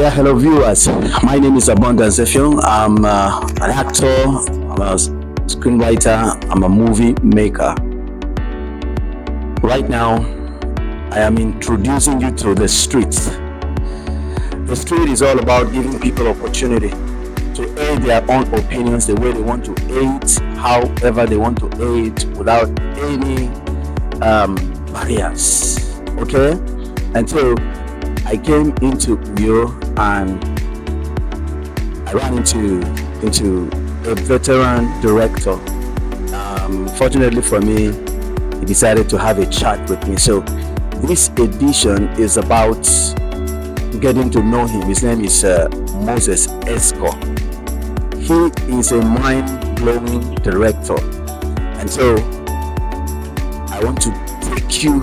Yeah, hello viewers. My name is Abundance Effiong. I'm an actor, I'm a screenwriter, I'm a movie maker. Right now, I am introducing you to the streets. The street is all about giving people opportunity to air their own opinions the way they want to aid, however they want to aid, without any barriers. Okay, and so I came into Uyo and I ran into a veteran director. Fortunately for me, he decided to have a chat with me. So this edition is about getting to know him. His name is Moses Eskor. He is a mind-blowing director, and so I want to take you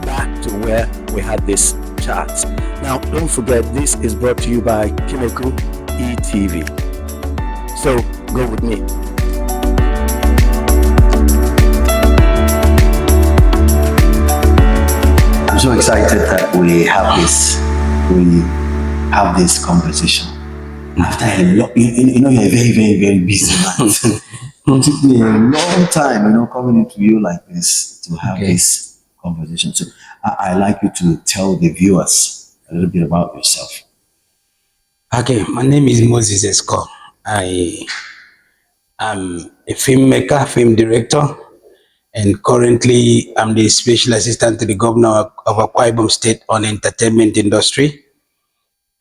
back to where we had this chat. Now, don't forget, this is brought to you by Kimeku ETV. So go with me. I'm so excited that we have this conversation. After a long, you're a very, very, very busy man. It took me a long time, coming into you like this to have this conversation. So I like you to tell the viewers a little bit about yourself. Okay, my name is Moses Eskor. I am a filmmaker, film director, and currently I'm the special assistant to the governor of Akwa Ibom State on entertainment industry.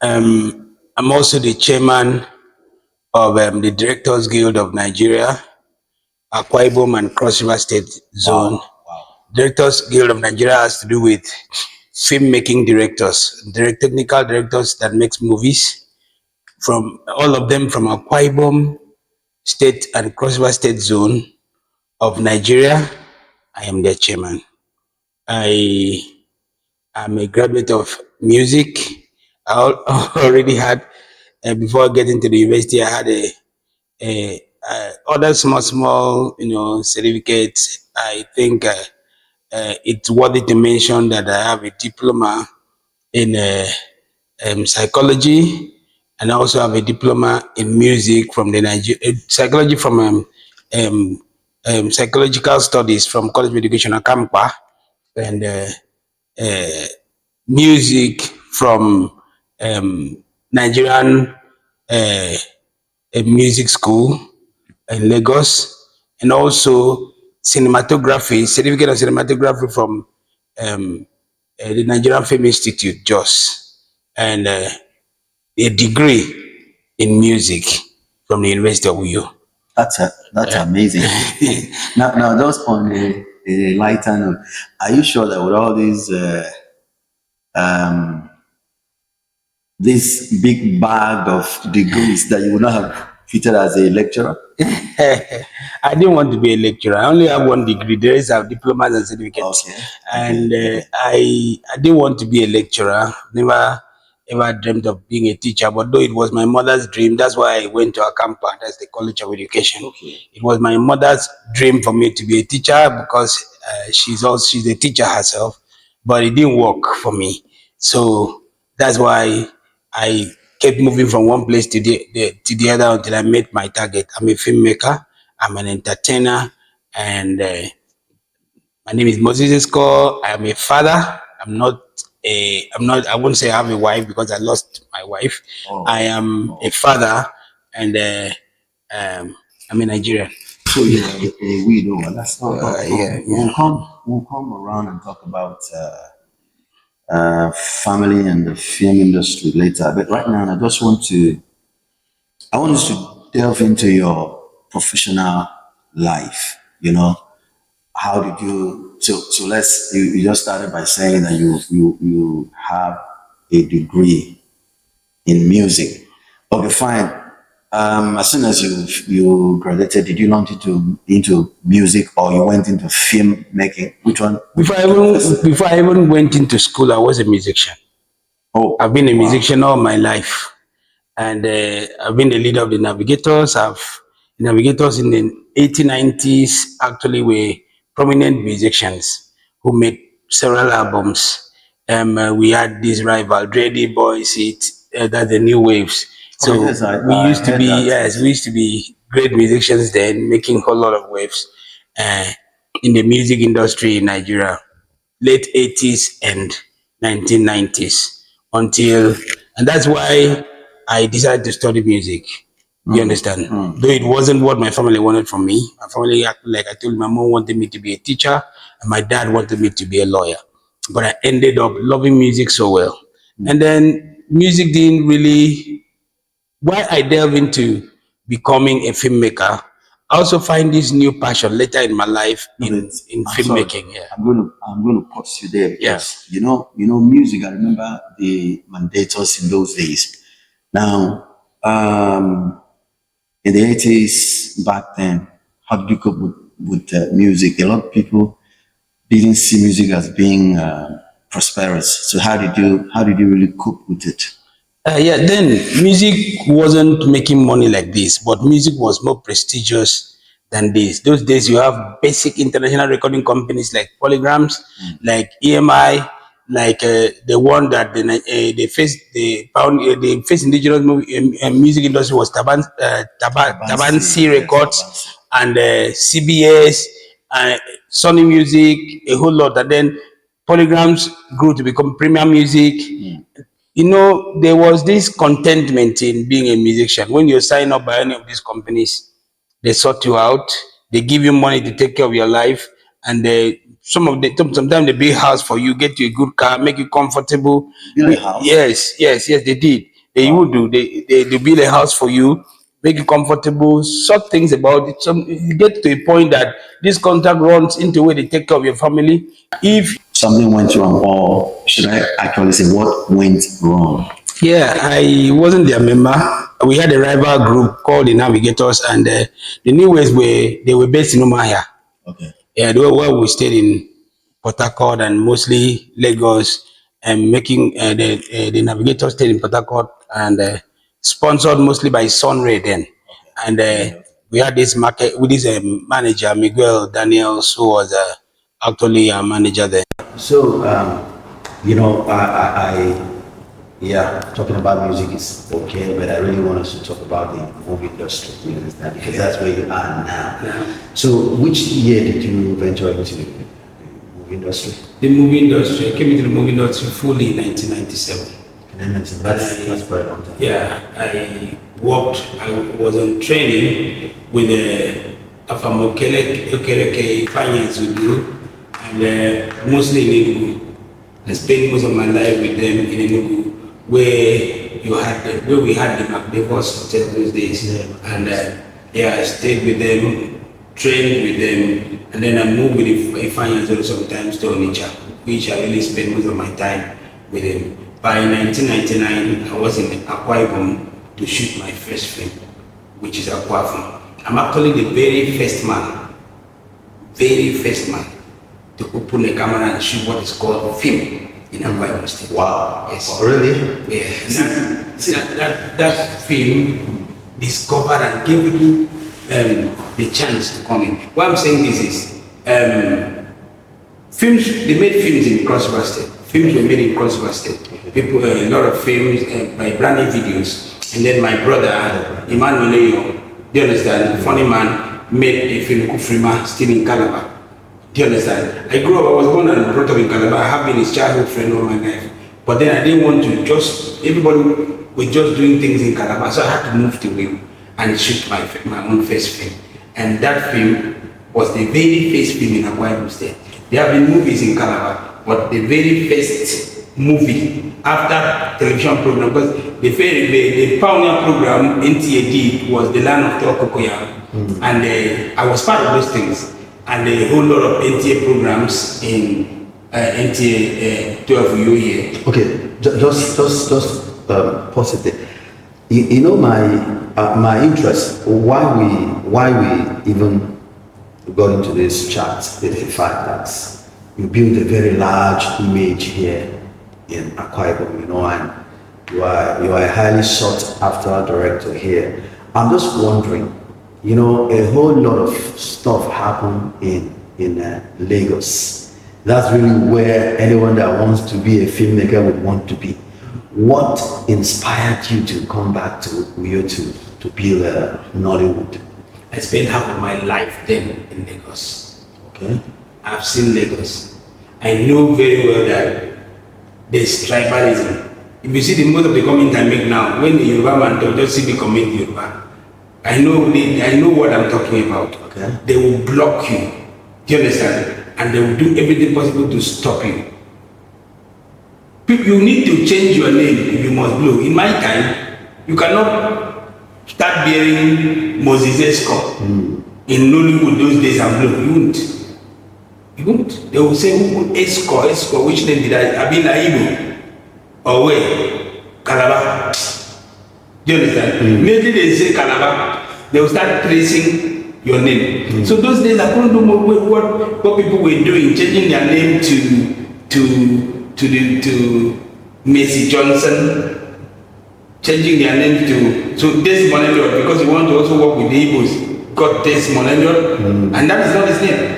I'm also the chairman of the Directors Guild of Nigeria, Akwa Ibom and Cross River State Zone. Wow. Directors Guild of Nigeria has to do with filmmaking directors, technical directors that makes movies, from all of them from Akwa Ibom State and Cross River State Zone of Nigeria. I am their chairman. I am a graduate of music. Already had, before getting to the university, I had a other small, certificates. I think it's worthy to mention that I have a diploma in psychology, and I also have a diploma in music from the psychology from psychological studies from College of Education Akampa, and music from Nigerian a music school in Lagos, and also cinematography, certificate of cinematography from the Nigerian Film Institute, JOS, and a degree in music from the University of Uyo. That's amazing. now, just on a lighter note, are you sure that with all these this big bag of degrees that you would not have fitted as a lecturer? I didn't want to be a lecturer. I only have one degree. There is a diplomas and certificates. Okay. And I didn't want to be a lecturer. Never ever dreamt of being a teacher. But though it was my mother's dream, that's why I went to Akampa. That's the College of Education. Okay. It was my mother's dream for me to be a teacher because she's a teacher herself. But it didn't work for me. So that's why I kept moving from one place to the other until I met my target. I'm a filmmaker, I'm an entertainer, and my name is Moses Eskor. I'm a father. I won't say I have a wife because I lost my wife. I am a father, and I'm a Nigerian. So you're a widow. That's not. Yeah. We'll come around and talk about family and the film industry later. But right now, I want us to delve into your professional life. How did you? So you just started by saying that you have a degree in music. Okay, fine. As soon as you graduated, did you launch into music, or you went into film making? Which one? Before I even went into school, I was a musician. Oh, I've been a musician all my life, and I've been the leader of the Navigators. Navigators in the 1890s actually were prominent musicians who made several albums. We had this rival, Dready Boys, That's the new waves. Oh, So yes, we I used to heard be, that. yes, we used to be great musicians then, making a whole lot of waves uh, in the music industry in Nigeria, late 80s and 1990s until, and that's why I decided to study music. You understand? Though it wasn't what my family wanted from me. My family, like I told you, my mom wanted me to be a teacher, and my dad wanted me to be a lawyer. But I ended up loving music so well. And then music didn't really, why I delve into becoming a filmmaker, I also find this new passion later in my life No, but in I'm sorry. filmmaking. Yeah. I'm gonna pause you there Yeah. because music. I remember the mandators in those days. Now, in the 80s back then, how did you cope with music? A lot of people didn't see music as being prosperous. So how did you really cope with it? Yeah, then music wasn't making money like this, but music was more prestigious than this. Those days, you have basic international recording companies like Polygrams, like EMI, like the one that the first indigenous music industry was Taban Bansi, C yes, Records Bansi. and CBS, Sony Music, a whole lot, and then Polygrams grew to become premium music. There was this contentment in being a musician. When you sign up by any of these companies, they sort you out, they give you money to take care of your life, and sometimes they build house for you, get you a good car, make you comfortable. Build a house. Yes, they did. They would Wow. do. They build a house for you, make you comfortable, sort things about it. You get to a point that this contract runs into where they take care of your family. If Something went wrong, or should I actually say what went wrong? Yeah, I wasn't their member. We had a rival group called the Navigators, and the New Ways were based in Umahia. Okay. Yeah, they were where we stayed in Port Harcourt and mostly Lagos, and making the Navigators stayed in Port Harcourt and sponsored mostly by Sunray then. And we had this market with this manager Miguel Daniels, who was actually a manager there. So, yeah, talking about music is okay, but I really want us to talk about the movie industry, you understand? Because that's where you are now. So, which year did you venture into the movie industry? The movie industry. I came into the movie industry fully in 1997. And then that's quite a long time. Yeah, I was on training with the Afamokeleke finance with you, and mostly in Enugu. I spent most of my life with them in Enugu, where we had the McDevos hotel those days. Yeah. And I stayed with them, trained with them, and then I moved with the finance sometimes to Onitsha, which I really spent most of my time with them. By 1999, I was in Akwa Ibom to shoot my first film, which is Akwa Ibom. I'm actually the very first man to open a camera and shoot what is called film in Akwa Ibom State. Wow. Yes. Oh, really? Yeah. That film discovered and gave people the chance to come in. Why I'm saying this is, they made films in Cross River State. Films were made in Cross River State. People, a lot of films by brand new videos. And then my brother, Emmanuel Leyo, do you understand? Funny man, made a film called Frima, still in Calabar. Do you understand? I was born and brought up in Calabar. I have been his childhood friend all my life. But then I didn't want to everybody was just doing things in Calabar. So I had to move to Wim and shoot my own first film. And that film was the very first film in Akwa Ibom State. There have been movies in Calabar, but the very first movie after television program, because the pioneer program NTA did was The Land of Tokokoya. And I was part of those things. And a whole lot of NTA programs in NTA 12 year. Okay, just pause it there. My interest, why we even got into this chat is the fact that you build a very large image here in Akwa Ibom, and you are a highly sought after director here. I'm just wondering, a whole lot of stuff happened in Lagos. That's really where anyone that wants to be a filmmaker would want to be. what inspired you to come back to Uyo to build Nollywood? I spent half of my life then in Lagos. Okay. I've seen Lagos. I know very well that there's tribalism. If you see the most of the comments I make now, when the Yoruba man talk, just see me comment Yoruba. I know what I'm talking about. Okay. They will block you. Do you understand? And they will do everything possible to stop you. You need to change your name if you must blow. In my time, you cannot start bearing Moses Eskor in Nollywood those days and blow. You won't. You won't. They will say, Eskor, which name did I mean, Igbo? Or where? Calabar. Do you understand? Immediately they say Calabar, they will start tracing your name. So those days I couldn't do what people were doing, changing their name to Macy Johnson, changing their name to Desmond Elliot because he wanted to also work with the Igbos. Got Desmond Elliot, and that is not his name.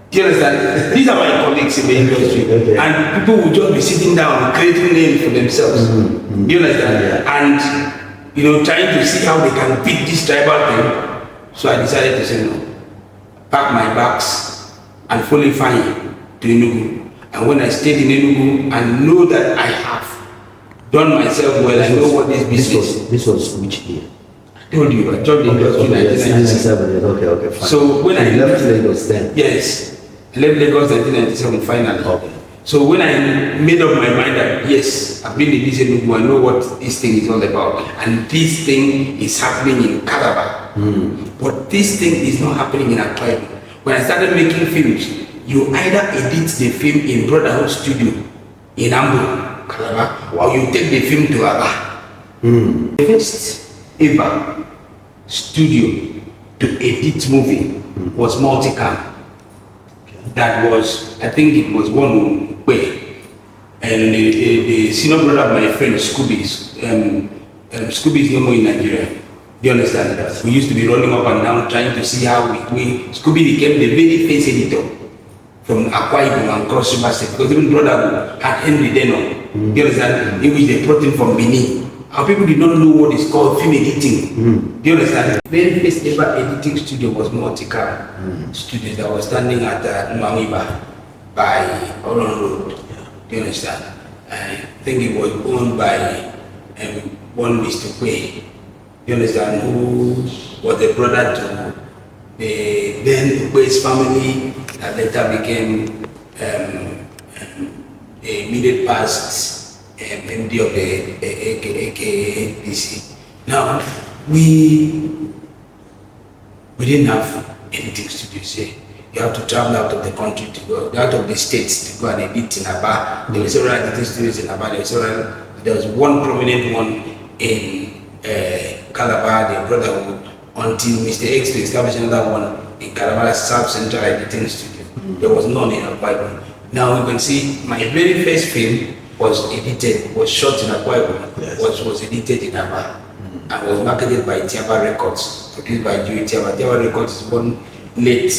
Do you understand? These are my colleagues in the industry, and people will just be sitting down creating names for themselves. Do you understand? And trying to see how they can beat this tribal thing. So I decided to say no. Pack my bags and fully fine to Enugu. And when I stayed in Enugu, I know that I have done myself well. I know what this business is. This was which year? I told you, I joined the industry in 1997. Okay, fine. So when I left Lagos then? Yes, I left Lagos 1997 finally. Okay. So when I made up my mind that yes, I've been in this Enugu, I know what this thing is all about. And this thing is happening in Calabar. But this thing is not happening in Akwa Ibom. When I started making films, you either edit the film in Brotherhood Studio in Ambo, Calabar, or you take the film to Aba. The first ever studio to edit movie was Multicam. That was, I think it was one way. And the senior brother of my friend, Scooby is no more in Nigeria. Do you understand that? We used to be running up and down trying to see how Scooby became the very first editor from Akwa Ibom and Cross River State, because even brother had Henry Deno. Do you understand? In which they brought him from Benin. Our people did not know what is called film editing. Do you understand? The very first ever editing studio was Multicam studio that was standing at Nollywood by Oron Road. Do you understand? I think it was owned by one Mr. Quay. You understand? Who was the brother to the then Quay's family that later became a immediate past MD of the AKDC. Now, we didn't have editing studios here. You have to travel out of the country to go, out of the states to go and edit in Aba. There were several editing studios in Aba. There was one prominent one in Calabar, the Brotherhood, until Mr. X to establish another one in Calabar South Central Editing Studio. There was none in Akwa Ibom. Now you can see my very first film was shot in Akwa Ibom, was edited in Aba, and was marketed by Tiaba Records, produced by Joey Tiaba. Tiaba Records is one late,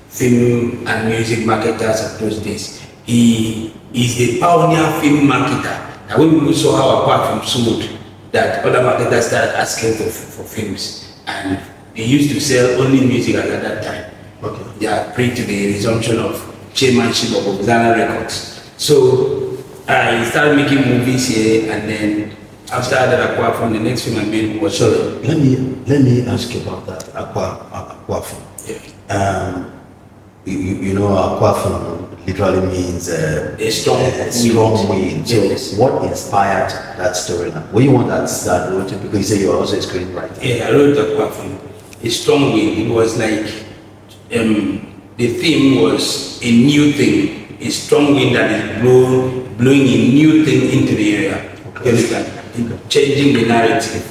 film and music marketers of those days. He is the pioneer film marketer. And when people saw how apart from sold, that other marketers started asking for films, and they used to sell only music at that time. Okay. They are prey to the resumption of chairmanship of Obzana Records. So I started making movies here, and then after that Akwa from the next film I made was let me ask you about that Akwa film. Yeah. You know, Akwa film literally means a strong wind. So yes. What inspired that storyline? What do you want that wrote it? Because you say you're also a screenwriter. Yeah, I wrote Akwa film. A strong wind. It was like the theme was a new thing. A strong wind that is blowing a new thing into the area. Okay. Changing the narrative.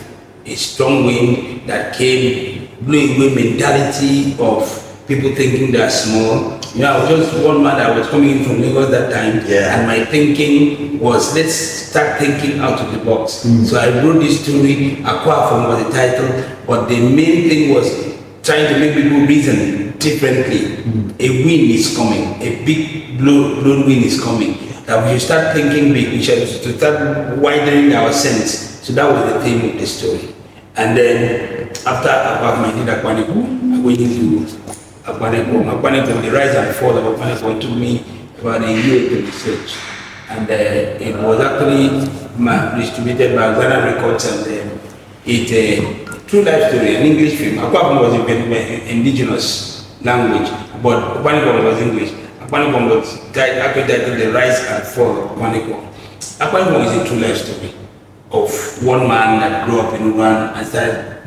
A strong wind that came blowing away mentality of people thinking they're small. I was just one man that was coming in from Lagos that time, and my thinking was, let's start thinking out of the box. So I wrote this story. Akwa Ibom was the title, but the main thing was trying to make people reason differently. A wind is coming, a big blown wind is coming, that we should start thinking big, we should to start widening our sense. So that was the theme of the story. And then after I did Akwa Ibom, I went into Akwa Ibom, the rise and fall of Akwa Ibom took me about a year to research. And it was actually distributed by Ghana Records, and it's true life story, an English film. Akwa Ibom was an indigenous language, but Akwa Ibom was English. Akwa Ibom was actually titled The Rise and Fall of Akwa Ibom. Akwa Ibom is a true life story of one man that grew up in Iran and started,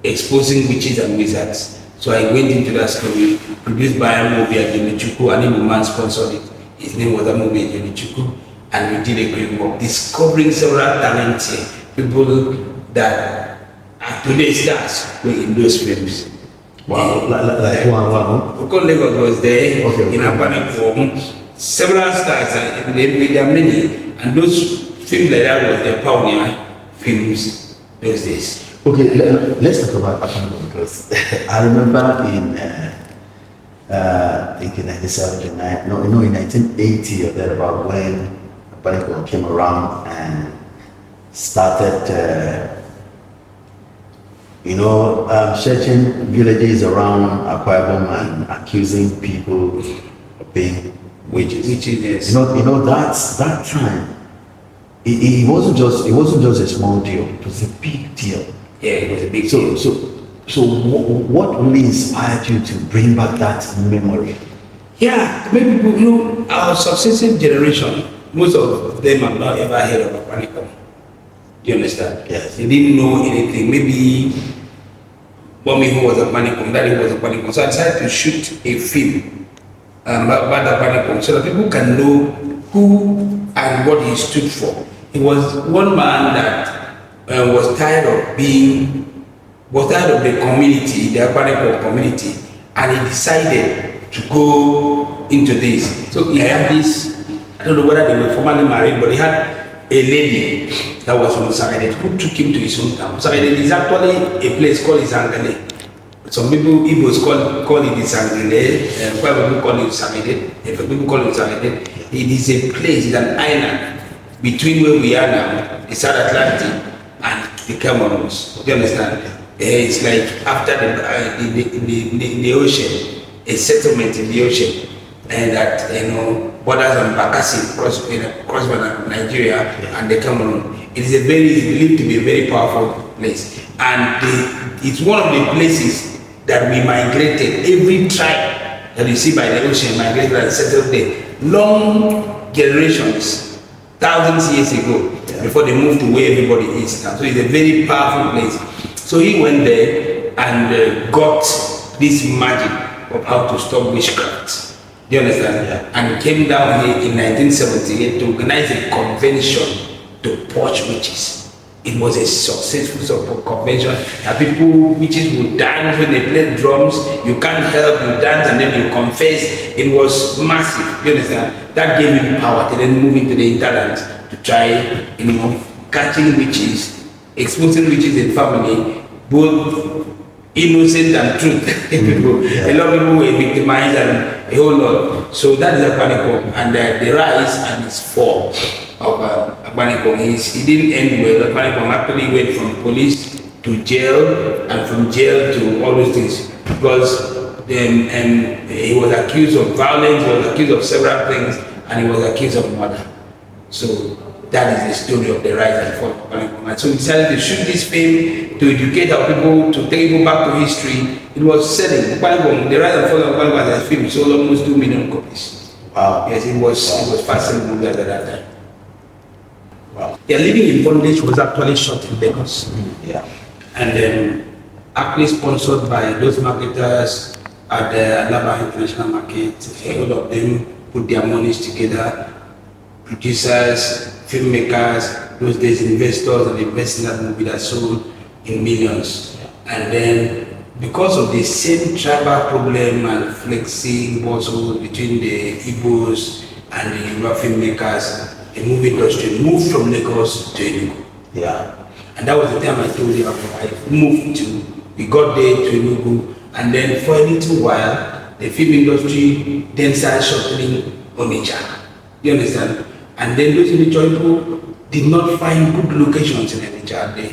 exposing witches and wizards. So I went into that story, produced by a movie at Jenichuku, and a man sponsored it. His name was a movie at Jenichuku, and we did a great work, discovering several talents here, people that are today's stars were in those films. Wow, like wow. Because Lagos was there, Okay. in Akwa Ibom, several stars, there are many, and those films like that was the pioneer films those days. Okay, let's talk about Akwa Ibom, because I remember in I think in 1979, in 1980 or thereabout, when Akwa Ibom came around and started, searching villages around Akwa Ibom and accusing people of being witches. Yes. That time. It wasn't just a small deal. It was a big deal. Yeah, it was a big deal. So what really inspired you to bring back that memory? Yeah, maybe people, our successive generation, most of them have not ever heard of Akwa Ibom. Do you understand? Yes. They didn't know anything. Maybe mommy who was Akwa Ibom, daddy was Akwa Ibom. So I decided to shoot a film about Akwa Ibom so that people can know who and what he stood for. He was one man that was tired of the community, the Akwa Ibom community, and he decided to go into this. So he had this, I don't know whether they were formally married, but he had a lady that was from Sagadet who took him to his hometown. Sagadet is actually a place called Isangale. Some people, Igbos call it Isangale, people call it Sagadet, people call it Sagadet. It is a place, it's an island between where we are now, the South Atlantic, and the Cameroons. Do you understand? It's like after the ocean, a settlement in the ocean, and that borders on Bakassi, cross Nigeria and the Cameroon. It is believed to be a very powerful place, and it's one of the places that we migrated. Every tribe that you see by the ocean migrated and settled there. Long generations, thousands of years ago, before they moved to where everybody is now. So it's a very powerful place. So he went there and got this magic of how to stop witchcraft. Do you understand? Yeah. And he came down here in 1978 to organize a convention to purge witches. It was a successful convention. And people, witches would dance when they played drums. You can't help, you dance and then you confess. It was massive. You understand? That gave him power to then move into the hinterlands to try, catching witches, exposing witches in family, both innocent and truth. A lot of people were victimized and a whole lot. So that is Akwa Ibom, and the rise and its fall of Akwa Ibom. He didn't end well. Akwa Ibom actually went from police to jail, and from jail to all those things, because he was accused of violence, he was accused of several things, and he was accused of murder. So that is the story of the rise and fall of Akwa Ibom. And so we decided to shoot this film to educate our people, to take people back to history. It was selling. Akwa Ibom, the rise and fall of Akwa Ibom as a film sold almost 2 million copies. Wow. Yes, it was fascinating movie at that time. Wow. Their Living in Bondage was actually shot in Lagos. Yeah. And actually sponsored by those marketers at the Alaba International Market. All of them put their monies together. Producers, filmmakers, those days investors, and investing in that movie that sold in millions. And then because of the same tribal problem and flexing muscle between the Igbos and the Yoruba filmmakers, the movie industry moved from Lagos to Enugu. Yeah. And that was the time I told you I moved to. We got there to Enugu, and then for a little while, the film industry then started shuttling Onitsha. Do you understand? And then those individual people did not find good locations in Onitsha. The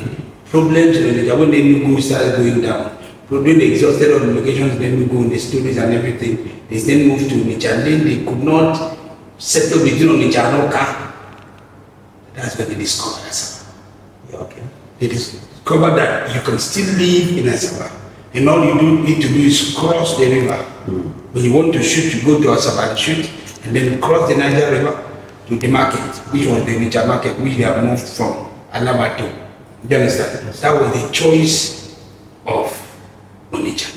problems in Onitsha when the Enugu started going down. When they exhausted all the locations in Enugu, the stories and everything, they then moved to Onitsha. And then they could not settle between Onitsha and Oka. That's when they discovered Asaba. Okay. They discovered that you can still live in Asaba. And all you need to do is cross the river. When you want to shoot, you go to Asaba and shoot, and then cross the Niger River to the market, which was the Onitsha market, which they have moved from Alaba to. You understand? That was the choice of Onitsha.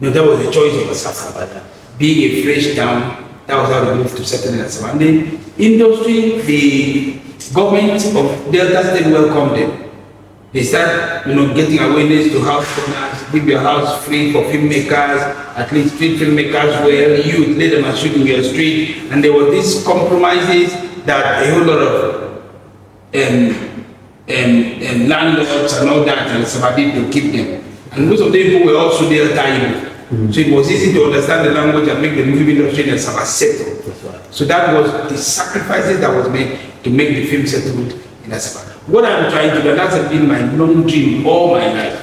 No, that was the choice of Asaba. Being a fresh town, that was how they moved to settle in Asaba. And the industry, the government of Delta State welcomed them. They start, getting awareness to house owners, give your house free for filmmakers, at least street filmmakers where youth let them and shoot in your street. And there were these compromises that a whole lot of landlords and all that and somebody to keep them. And most of the people were also Delta Igbo. So it was easy to understand the language and make the movie industry in Asaba settle. So that was the sacrifices that was made to make the film settled in Asaba. What I'm trying to do, and that's been my long dream all my life,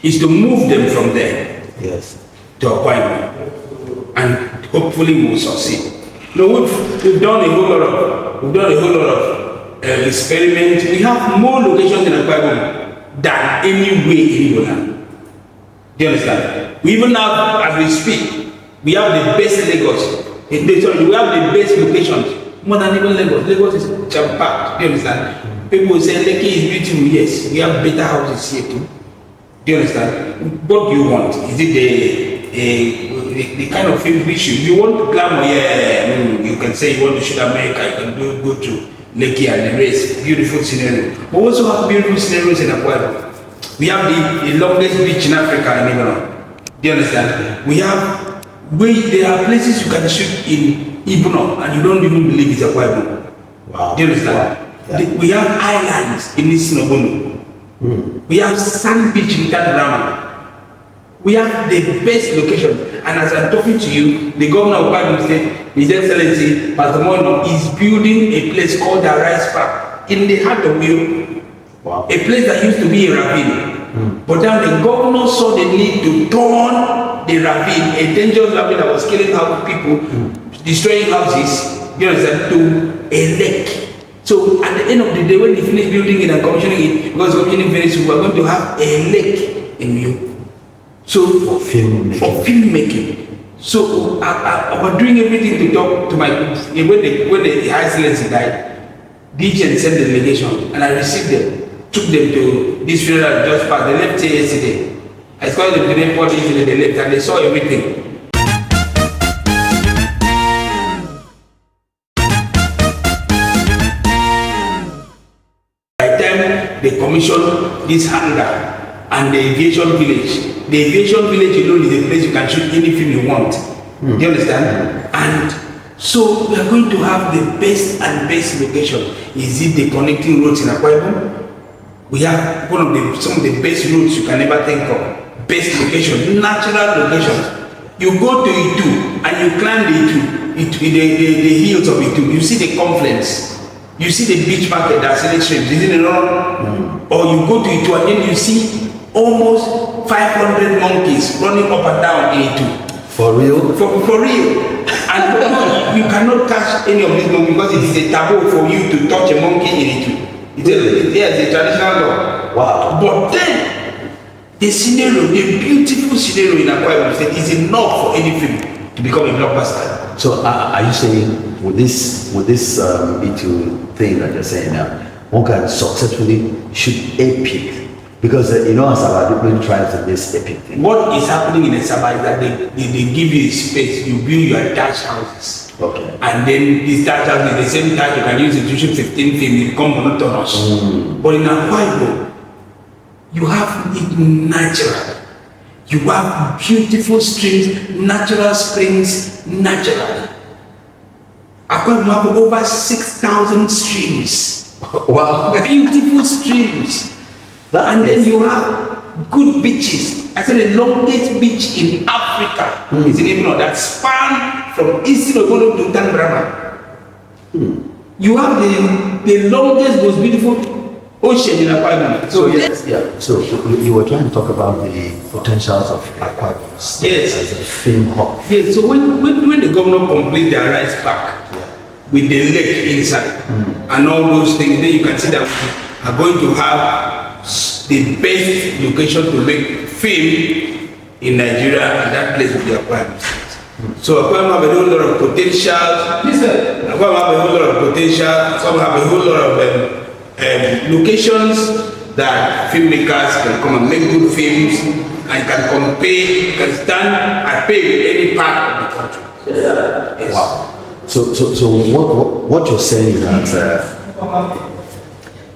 is to move them from there to Akwa Ibom, and hopefully we'll succeed. We've done a whole lot of experiments. We have more locations in Akwa Ibom than anywhere in Igbo. Do you understand? We even have, as we speak, we have the best Lagos. We have the best locations. More than even Lagos. Lagos is jam-packed. Do you understand? People say Lekki is beautiful. Yes, we have better houses here too. Do you understand? What do you want? Is it the kind of film we shoot? You want to glamour? Yeah, you can say you want to shoot America. You can go to Lekki and the rest. Beautiful scenario. But we also have beautiful scenarios in Akwa Ibom. We have the longest beach in Africa in Lebanon. Do you understand? There are places you can shoot in Ibno and you don't even believe it's Akwa Ibom. Wow. Do you understand? Wow. Yeah. We have islands in Isinobono. We have sand beach in Tadrama. We have the best location. And as I'm talking to you, the governor of Akwa Ibom State, His Excellency Pastor Moino, is building a place called the Rice Park in the heart of Wheeling. Wow. A place that used to be a ravine. But then the governor saw the need to turn the ravine, a dangerous ravine that was killing people, destroying houses, you understand, to a lake. So at the end of the day, when they finish building it and commissioning it, because commissioning very soon, we're going to have a lake in you. So for filmmaking. So I was doing everything to talk to my when the High Excellency died, DJ sent the delegation and I received them. Took them to this funeral just passed. They left here yesterday. I called them to the airport yesterday, they left and they saw everything. By the time they commissioned this hangar and the aviation village alone is a place you can shoot any film you want. Do you understand? And so we are going to have the best location. Is it the connecting roads in Akwa Ibom? We have some of the best routes you can ever think of. Best location, natural locations. You go to Itu and you climb the hills of Itu. You see the confluence. You see the beach market that's in the streams. Isn't it wrong? Or you go to Itu and then you see almost 500 monkeys running up and down in Itu. For real? For real. And you cannot catch any of these monkeys because it is a taboo for you to touch a monkey in Itu. It's a traditional law. Wow. But then, the beautiful scenario in Akwa Ibom State is enough for any film to become a blockbuster. So are you saying with this E2 thing that you're saying now, one can successfully shoot epic? Because Asaba people try to this epic thing. What is happening in Asaba is that they give you a space, you build your attached houses. Okay. And then these thatch houses, the same thatch you can use it to shoot 15 films, it become monotonous. But in Akwa Ibom, you have it natural. You have beautiful streams, natural springs, naturally. Akwa Ibom have over 6,000 streams. Wow. Beautiful streams. And then you have good beaches. I said the longest beach in Africa is in Ibno that span from East Ogono to Tanbrama. You have the longest, most beautiful ocean in Akwa Ibom. So yes, yeah. So you were trying to talk about the potentials of Akwa Ibom Yes. as a film hub. Yes, so when the governor complete their rice park with the lake inside and all those things, then you can see that we are going to have the best location to make film in Nigeria, and that place will be Akwa Ibom. So Akwa Ibom have a whole lot of potential. Listen, Akwa Ibom have a whole lot of potential. Akwa Ibom have a whole lot of locations that filmmakers can come and make good films and can compare, can stand and pay with any part of the country. Yes. Wow. So what you're saying is that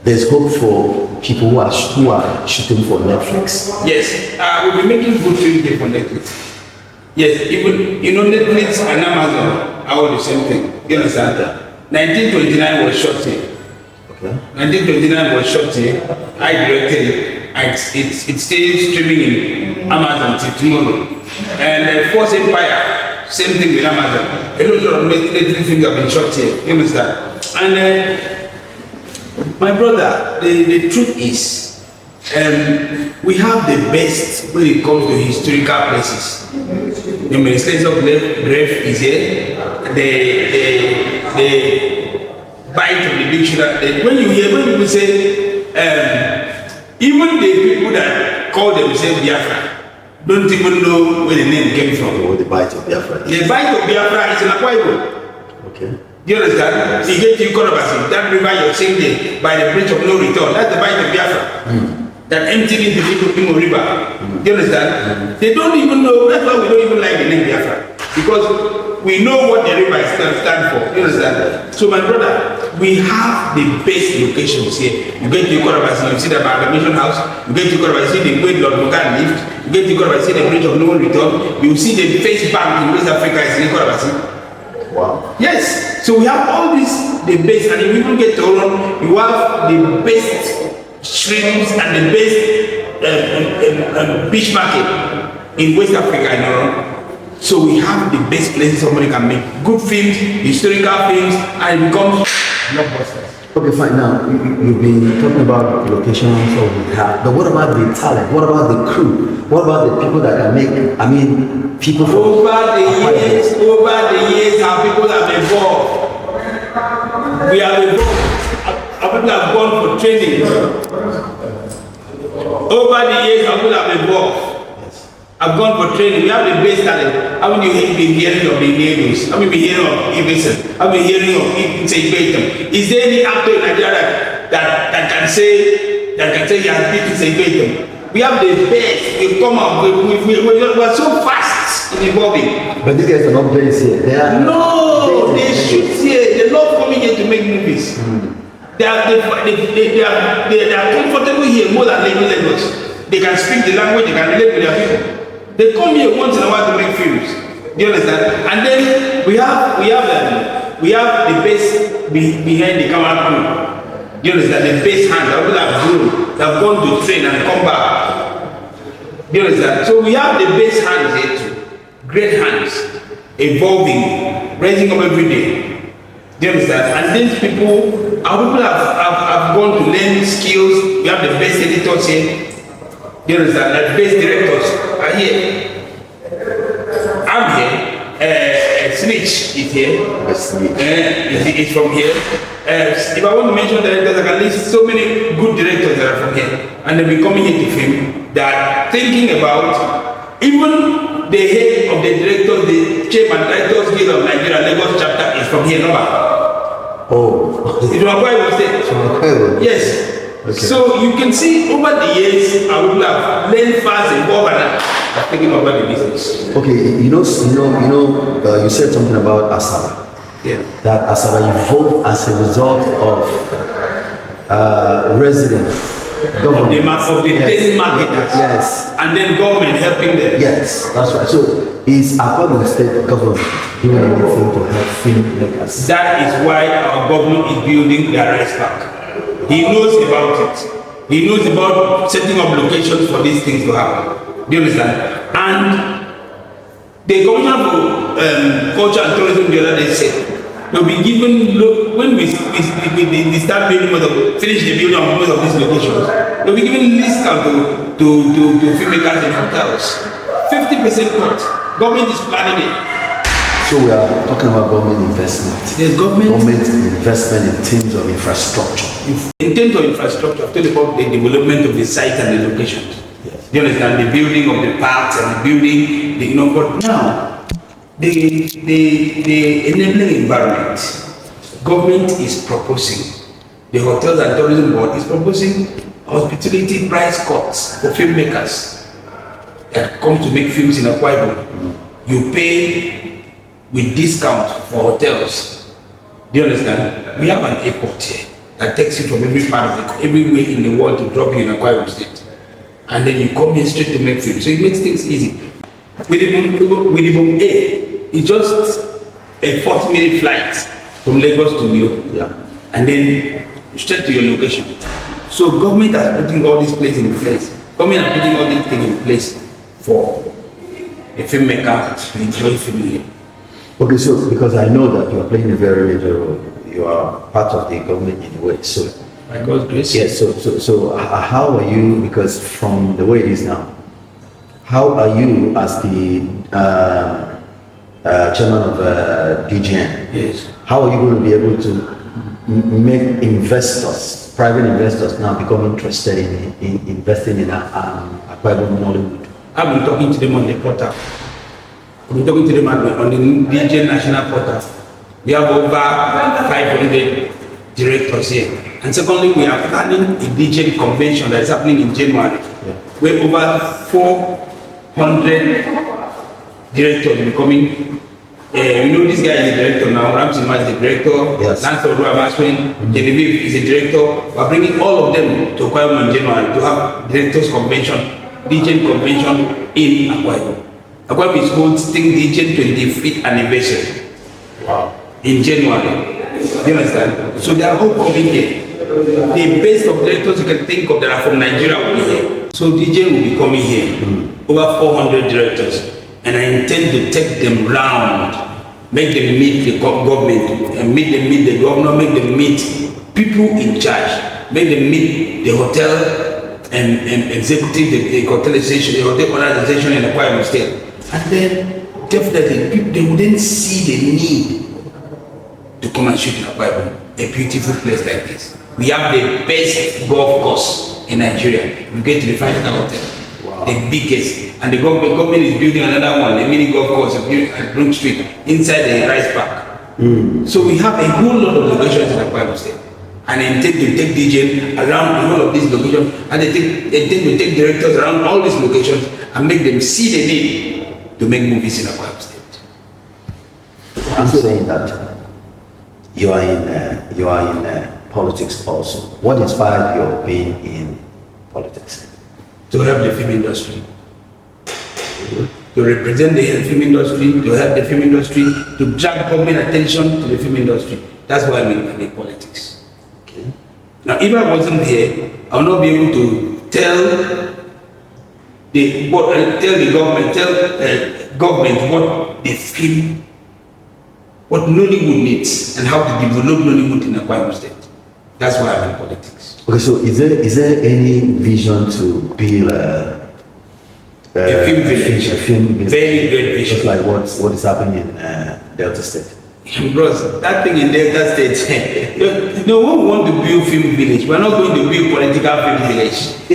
there's hope for people who are shooting for Netflix. Yes, we'll be making good films here for Netflix. Yes, even Netflix and Amazon are all the same thing. You understand that? 1929 was shot here. Okay. 1929 was shot here. I directed it. It's still streaming in Amazon till tomorrow. And Force Empire, same thing with Amazon. A lot of Netflix things have been shot here. You understand? And my brother, the truth is, we have the best when it comes to historical places. The Minister of Grave is here. The bite of the dictionary. When people say, even the people that call themselves Biafra don't even know where the name came from. Or the bite of Biafra. The bite of Biafra is in Akwa Ibom. Okay. Do you understand? You get to Ikorobasi, that river you're seeing there by the bridge of no return. That's the bite of Biafra. That emptied into the Imo River. Do you understand? They don't even know. That's why we don't even like the name Biafra, because we know what the river is stand for. You understand? So my brother, we have the best locations here. You get to Ikorobasi, you see the amalgamation house. You get to Ikorobasi, see the way Lord Mugan lived. You get to Ikorobasi, see the bridge of no return. You see the first bank in West Africa is in Ikorobasi. Wow. Yes. So we have all this, the best, and if you even get to Oron, you have the best shrimps and the best beach market in West Africa in Oron. So we have the best places somebody can make good films, historical films, and it becomes blockbusters. Okay, fine. Now you've been talking about locations of the car, but what about the talent? What about the crew? What about the people that can make? I mean, people from over the years, our people have evolved. We have evolved. Our people have gone for training. Over the years, our people have evolved. I've gone for training. We have the best talent. How many of you been hearing of the neighbors? How many been hearing of Iverson? How many hearing of Nsegbetum? Is there any actor in Nigeria that can say he has beaten Nsegbetum? We have the best. We've come up. We're so fast in evolving. But these guys are not based here. They shoot here. They love coming here to make movies. They are comfortable here more than living Lagos. They can speak the language. They can relate with their people. They come here once in a while to make films. Do you understand? And then we have the best behind the camera crew. Do you understand? The best hands. People that have grown, that have gone to train and come back. Do you understand? So we have the best hands here too. Great hands, evolving, rising up every day. Do you understand? And these people, our people have gone to learn skills. We have the best editors here. Do you understand? The best directors are here. I'm here. Snitch is here. It's from here. If I want to mention directors, I can list so many good directors that are from here. And they'll be coming here to film that thinking about even the head of the directors, the chairman, Directors Guild of Nigeria, Lagos chapter is from here, no? Oh. It's from Akwa Ibom State. Yes. Okay. So you can see over the years, I would have learned fast, involved, and I've taken over the business. Okay, you said something about Asaba. Yeah. That Asaba evolved as a result of residents, government, of the daily marketers. Yes. And then government helping them. Yes, that's right. So is Akwa Ibom State government doing anything to help filmmakers? That is why our government is building the rice park. He knows about it. He knows about setting up locations for these things to happen. Do you understand? And the Commissioner for Culture and Tourism the other day said They'll be given, when we start building, finish the building of most of these locations, they'll be given discount to filmmakers in hotels. 50% cut. Government is planning it. So we are talking about government investment. There's government investment in terms of infrastructure. In terms of infrastructure, I've told about the development of the site and the locations. Yes. You understand? The building of the parks and the building, but now, the enabling environment, government is proposing, the Hotels and Tourism Board is proposing hospitality price cuts for filmmakers that come to make films in Akwa Ibom. You pay with discount for hotels. Do you understand? We have an airport here that takes you from every part of everywhere in the world to drop you in Akwa Ibom State. And then you come here straight to make films. So it makes things easy. With Ibom Air, it's just a 40-minute flight from Lagos to Rio. Yeah. And then straight to your location. So government is putting all these places in place. Government is putting all these things in place for a filmmaker to enjoy filming here. Okay, so because I know that you are playing a very major role, you are part of the government in a way. So, by God's grace. Yes. So how are you? Because from the way it is now, how are you as the chairman of DGN? Yes. How are you going to be able to make investors, private investors, now become interested in investing in Akwa Ibom Nollywood? I've been talking to them on the portal. We're talking to them on the DGN National Portal. We have over 500 directors here. And secondly, we are planning a DGN convention that is happening in January, where over 400 directors will be coming. This guy is a director now. Ramsey is the director. Yes. Lansford Ramaswin, Genevieve is a director. We are bringing all of them to Akwa Ibom in January to have directors convention, DGN convention in Akwa Ibom. Akwa Ibom is hosting DGN 25th anniversary. Wow. In January. Do you understand? So they are all coming here. The best of directors you can think of that are from Nigeria will be here. So DGN will be coming here. Over 400 directors. And I intend to take them round, make them meet the government, and make them meet the governor, make them meet people in charge, make them meet the hotel and executive, the hotel organization in the Akwa Ibom State. And then definitely they will then see the need to come and shoot in Akwa Ibom, a beautiful place like this. We have the best golf course in Nigeria. We get to the five-star hotel. Wow. The biggest. And the government is building another one, a mini golf course at Brook Street, inside the Rice Park. So we have a whole lot of locations in Akwa Ibom State. And I intend to take DGN around all of these locations, and I intend to take directors around all these locations and make them see the need to make movies in Akwa Ibom State. I'm saying that you are in politics also. What inspired your being in politics? To help the film industry. To represent the film industry, to help the film industry, to drag government attention to the film industry. That's why I'm in politics. Okay. Now, if I wasn't here, I would not be able to tell the government what the film, what Nollywood needs, and how to develop Nollywood in Akwa Ibom State. That's why I'm in politics. Okay, so is there any vision to build a film village? A film village? Very great vision. Just like what is happening in Delta State. Bros, that thing in Delta State, no one want to build film village. We're not going to build political film village. Do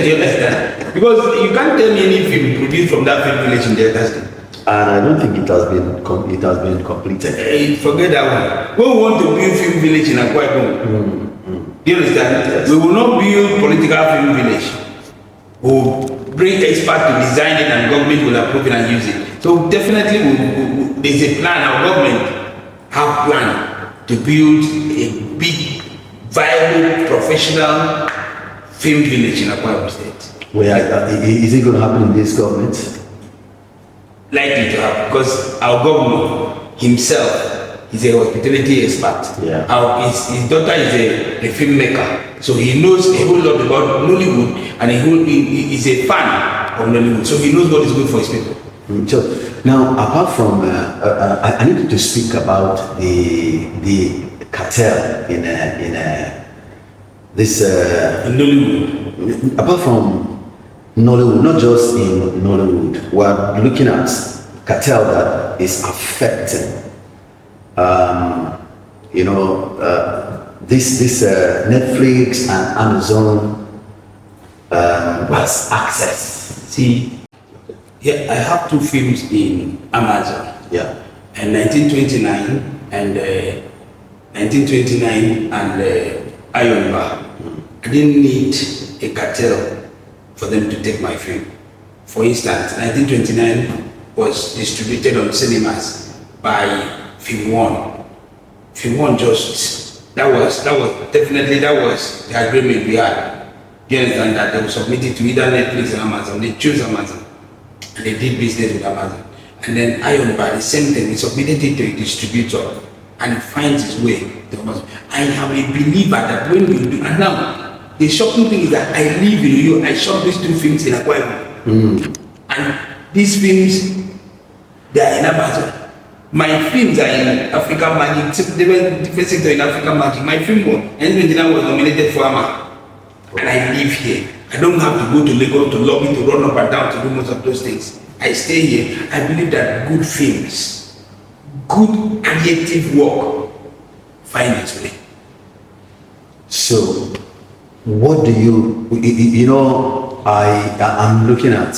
you understand? Because you can't tell me any film produced from that film village in Delta State. And I don't think it has been completed. Forget that one. We want to build film village in Akwa Ibom. Do you understand? Yes. We will not build political film village. We will bring experts to design it, and government will approve it and use it. So definitely there's a plan. Our government have plan to build a big, viable, professional film village in Akwa Ibom State. Is it going to happen in this government? Likely to happen, because our governor himself is a hospitality expert. Yeah. His daughter is a filmmaker, so he knows a whole lot about Nollywood, and he is a fan of Nollywood, so he knows what is good for his people. So now, apart from, I need to speak about the cartel in this. In Nollywood. Apart from Nollywood, not just in Nollywood, we're looking at cartel that is affecting, this Netflix and Amazon has access. See, yeah, I have two films in Amazon. Yeah. And 1929 and 1929 and Iron Bar. I didn't need a cartel for them to take my film. For instance, 1929 was distributed on cinemas by Film One. Film One just that was definitely the agreement we had. You understand that they will submit it to either Netflix or Amazon. They choose Amazon and they did business with Amazon. And then Iron Bar, the same thing. We submitted it to a distributor and it finds its way to Amazon. I am a believer that when you do, and now the shocking thing is that I live in you. I shot these two films in Akwa Ibom. And these films, they are in Amazon. My films are in African Magic, different sector in African Magic. My film was nominated for AMA. And I live here. I don't have to go to Lagos to lobby, to run up and down to do most of those things. I stay here. I believe that good films, good creative work, find its way. So, what do I'm looking at,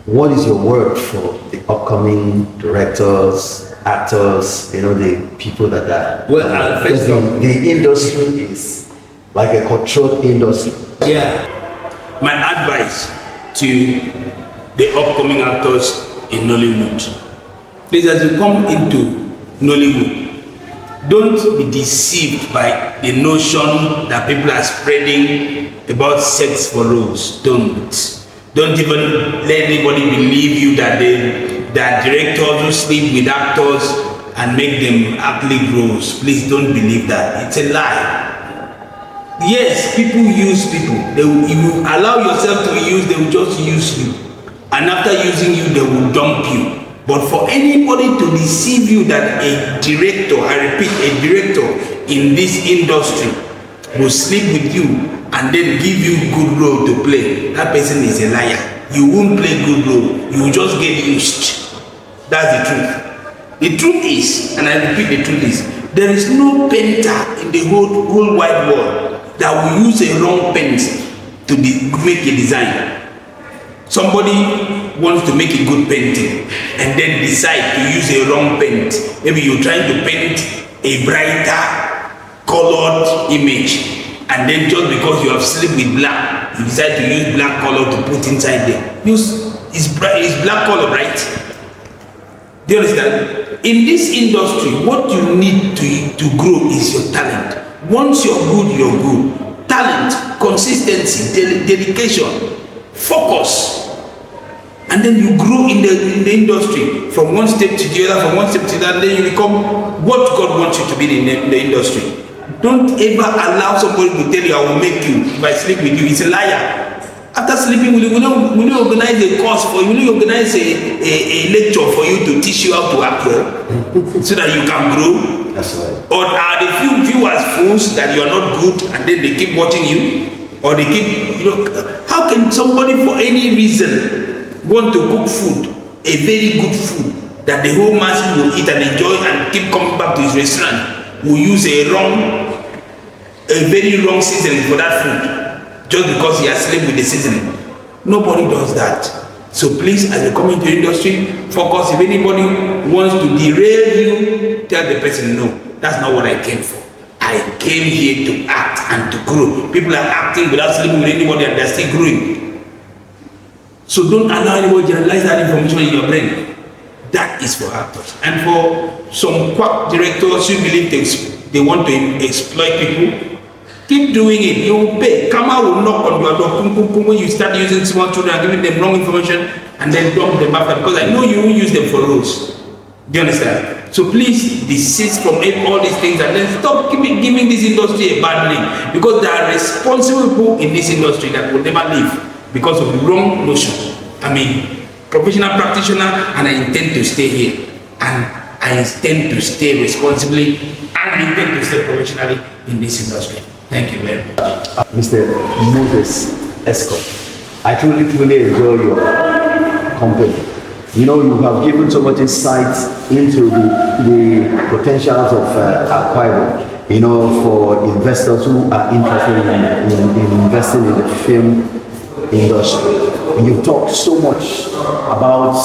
what is your word for the upcoming directors, actors, the people that are... Well, first of all, the industry is like a controlled industry. Yeah. My advice to the upcoming actors in Nollywood, please, as you come into Nollywood, don't be deceived by the notion that people are spreading about sex for roles. Don't even let anybody believe you that that directors who sleep with actors and make them act lead roles. Please don't believe that. It's a lie. Yes, people use people. If you allow yourself to be used, they will just use you. And after using you, they will dump you. But for anybody to deceive you that a director, I repeat, a director in this industry will sleep with you and then give you good role to play, that person is a liar. You won't play good role. You will just get used. That's the truth. The truth is, and I repeat, the truth is, there is no painter in the whole wide world that will use a wrong paint to make a design. Somebody wants to make a good painting and then decide to use a wrong paint. Maybe you're trying to paint a brighter colored image, and then just because you have slept with black, you decide to use black color to put inside there. It's black color, right? Do you understand? In this industry, what you need to grow is your talent. Once you're good, you're good. Talent, consistency, dedication, focus. And then you grow in the industry from one step to the other, from one step to the other, and then you become what God wants you to be in the industry. Don't ever allow somebody to tell you, I will make you if I sleep with you. It's a liar. After sleeping, will you organize a course for you? Will you organize a lecture for you to teach you how to act well so that you can grow? That's right. Or are the few viewers fools that you are not good and then they keep watching you? Or they keep, how can somebody for any reason want to cook food, a very good food, that the whole masses will eat and enjoy and keep coming back to his restaurant, will use a very wrong seasoning for that food? Just because he has slept with the seasoning. Nobody does that. So please, as you come into the industry, focus. If anybody wants to derail you, tell the person, no, that's not what I came for. I came here to act and to grow. People are acting without sleeping with anybody and they're still growing. So don't allow anybody to generalize that information in your brain. That is for actors. And for some quack directors who believe they want to exploit people, keep doing it. You will pay. Kama will knock on your door when you start using small children and giving them wrong information and then dump them after, because I know you will use them for roles. Do you understand? So please desist from all these things and then stop giving this industry a bad name, because there are responsible people in this industry that will never leave because of the wrong notion. I mean, professional practitioner, and I intend to stay here. And I intend to stay responsibly and intend to stay professionally in this industry. Thank you very much. Mr. Moses Eskor, I truly enjoy your company. You know, you have given so much insight into the potentials of Akwa Ibom, you know, for investors who are interested in investing in the film industry. And you've talked so much about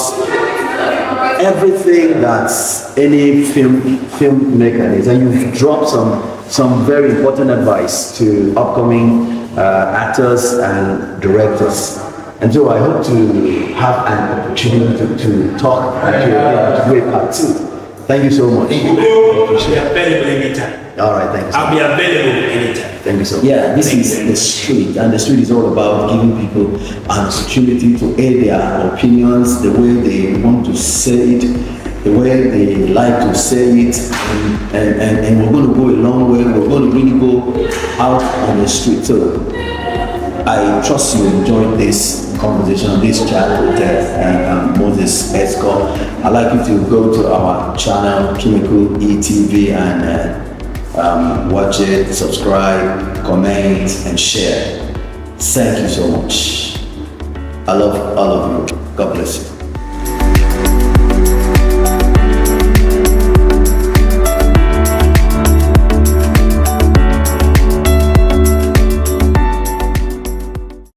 everything that any filmmaker needs, and you've dropped some very important advice to upcoming actors and directors. And so I hope to have an opportunity to talk to great part two. Thank you so much. I'll be available anytime. All right, thank you. I'll be available anytime. Thank you so much. Yeah, this is the street, and the street is all about giving people an opportunity to air their opinions the way they want to say it, the way they like to say it, and we're going to go a long way. We're going to really go out on the street. So I trust you enjoyed this conversation, this chat with Moses Eskor. I'd like you to go to our channel, Chemical ETV, and watch it, subscribe, comment, and share. Thank you so much. I love all of you. God bless you.